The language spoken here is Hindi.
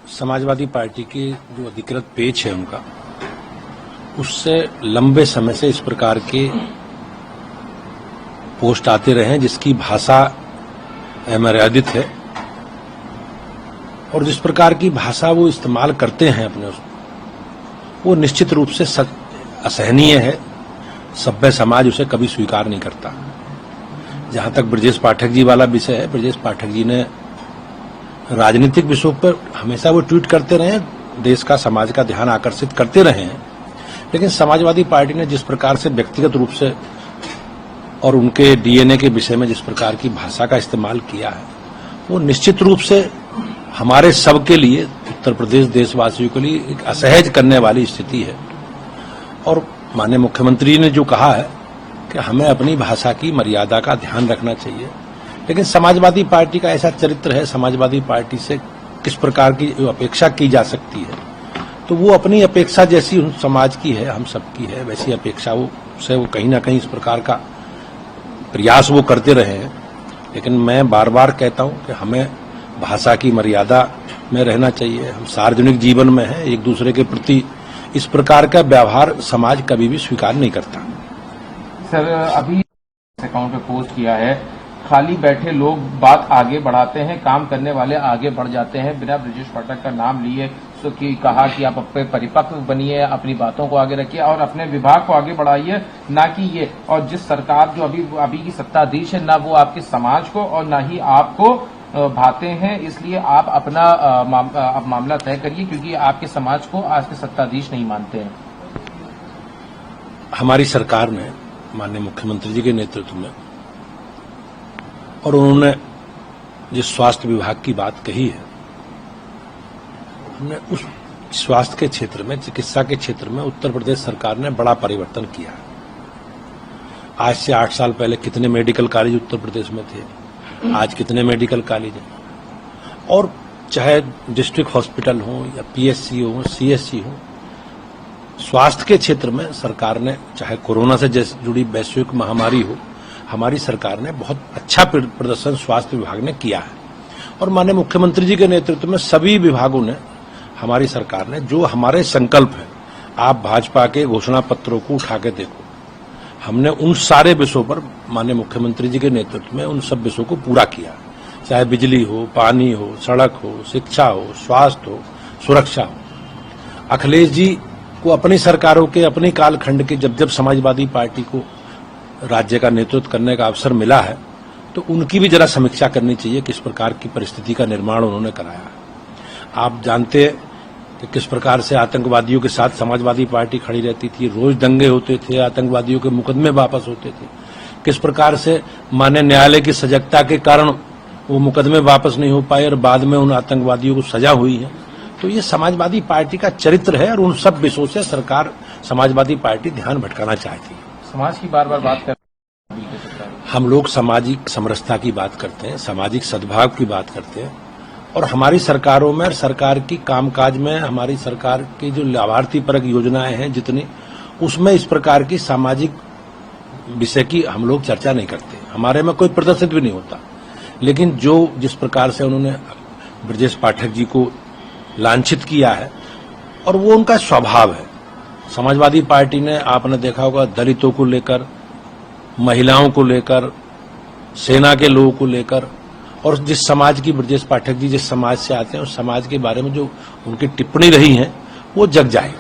समाजवादी पार्टी की जो अधिकृत पेज है उनका, उससे लंबे समय से इस प्रकार के पोस्ट आते रहे हैं जिसकी भाषा अमर्यादित है और जिस प्रकार की भाषा वो इस्तेमाल करते हैं अपने वो निश्चित रूप से असहनीय है। सभ्य समाज उसे कभी स्वीकार नहीं करता। जहां तक ब्रजेश पाठक जी वाला विषय है, ब्रजेश पाठक जी ने राजनीतिक विषयों पर हमेशा वो ट्वीट करते रहे हैं, देश का समाज का ध्यान आकर्षित करते रहे हैं, लेकिन समाजवादी पार्टी ने जिस प्रकार से व्यक्तिगत रूप से और उनके डीएनए के विषय में जिस प्रकार की भाषा का इस्तेमाल किया है, वो निश्चित रूप से हमारे सबके लिए, उत्तर प्रदेश देशवासियों के लिए एक असहज करने वाली स्थिति है। और माननीय मुख्यमंत्री ने जो कहा है कि हमें अपनी भाषा की मर्यादा का ध्यान रखना चाहिए, लेकिन समाजवादी पार्टी का ऐसा चरित्र है, समाजवादी पार्टी से किस प्रकार की अपेक्षा की जा सकती है, तो वो अपनी अपेक्षा जैसी उन समाज की है, हम सबकी है, वैसी अपेक्षा वो कहीं ना कहीं इस प्रकार का प्रयास वो करते रहे हैं। लेकिन मैं बार बार कहता हूं कि हमें भाषा की मर्यादा में रहना चाहिए। हम सार्वजनिक जीवन में हैं, एक दूसरे के प्रति इस प्रकार का व्यवहार समाज कभी भी स्वीकार नहीं करता। सर, अभी अकाउंट पे पोस्ट किया है, खाली बैठे लोग बात आगे बढ़ाते हैं, काम करने वाले आगे बढ़ जाते हैं। बिना ब्रजेश पाठक का नाम लिए तो कि कहा कि आप अपने परिपक्व बनिए, अपनी बातों को आगे रखिए और अपने विभाग को आगे बढ़ाइए, ना कि ये। और जिस सरकार जो अभी की सत्ताधीश है, ना वो आपके समाज को और ना ही आपको भाते हैं, इसलिए आप अपना मामला तय करिए, क्योंकि आपके समाज को आज के सत्ताधीश नहीं मानते हैं। हमारी सरकार ने माननीय मुख्यमंत्री जी के नेतृत्व में, और उन्होंने जिस स्वास्थ्य विभाग की बात कही है, हमने उस स्वास्थ्य के क्षेत्र में, चिकित्सा के क्षेत्र में उत्तर प्रदेश सरकार ने बड़ा परिवर्तन किया है। आज से 8 साल पहले कितने मेडिकल कॉलेज उत्तर प्रदेश में थे, आज कितने मेडिकल कॉलेज हैं। और चाहे डिस्ट्रिक्ट हॉस्पिटल हो या पीएचसी हो, सीएचसी हो, स्वास्थ्य के क्षेत्र में सरकार ने, चाहे कोरोना से जुड़ी वैश्विक महामारी हो, हमारी सरकार ने बहुत अच्छा प्रदर्शन स्वास्थ्य विभाग ने किया है। और माननीय मुख्यमंत्री जी के नेतृत्व में सभी विभागों ने, हमारी सरकार ने, जो हमारे संकल्प है, आप भाजपा के घोषणा पत्रों को उठा के देखो, हमने उन सारे विषयों पर माननीय मुख्यमंत्री जी के नेतृत्व में उन सब विषयों को पूरा किया। चाहे बिजली हो, पानी हो, सड़क हो, शिक्षा हो, स्वास्थ्य हो, सुरक्षा हो। अखिलेश जी को अपनी सरकारों के, अपने कालखंड के जब समाजवादी पार्टी को राज्य का नेतृत्व करने का अवसर मिला है, तो उनकी भी जरा समीक्षा करनी चाहिए किस प्रकार की परिस्थिति का निर्माण उन्होंने कराया। आप जानते हैं कि किस प्रकार से आतंकवादियों के साथ समाजवादी पार्टी खड़ी रहती थी, रोज दंगे होते थे, आतंकवादियों के मुकदमे वापस होते थे, किस प्रकार से माननीय न्यायालय की सजगता के कारण वो मुकदमे वापस नहीं हो पाए और बाद में उन आतंकवादियों को सजा हुई है। तो ये समाजवादी पार्टी का चरित्र है और उन सब विषयों से सरकार, समाजवादी पार्टी ध्यान भटकाना चाहती है। समाज की बार बार बात कर, हम लोग सामाजिक समरसता की बात करते हैं, सामाजिक सद्भाव की बात करते हैं, और हमारी सरकारों में, सरकार की कामकाज में, हमारी सरकार की जो लाभार्थी परक योजनाएं हैं जितनी, उसमें इस प्रकार की सामाजिक विषय की हम लोग चर्चा नहीं करते। हमारे में कोई प्रदर्शित भी नहीं होता। लेकिन जो जिस प्रकार से उन्होंने ब्रजेश पाठक जी को लांछित किया है, और वो उनका स्वभाव है। समाजवादी पार्टी ने, आपने देखा होगा, दलितों को लेकर, महिलाओं को लेकर, सेना के लोगों को लेकर, और जिस समाज की ब्रजेश पाठक जी जिस समाज से आते हैं, उस समाज के बारे में जो उनकी टिप्पणी रही है, वो जग जाए।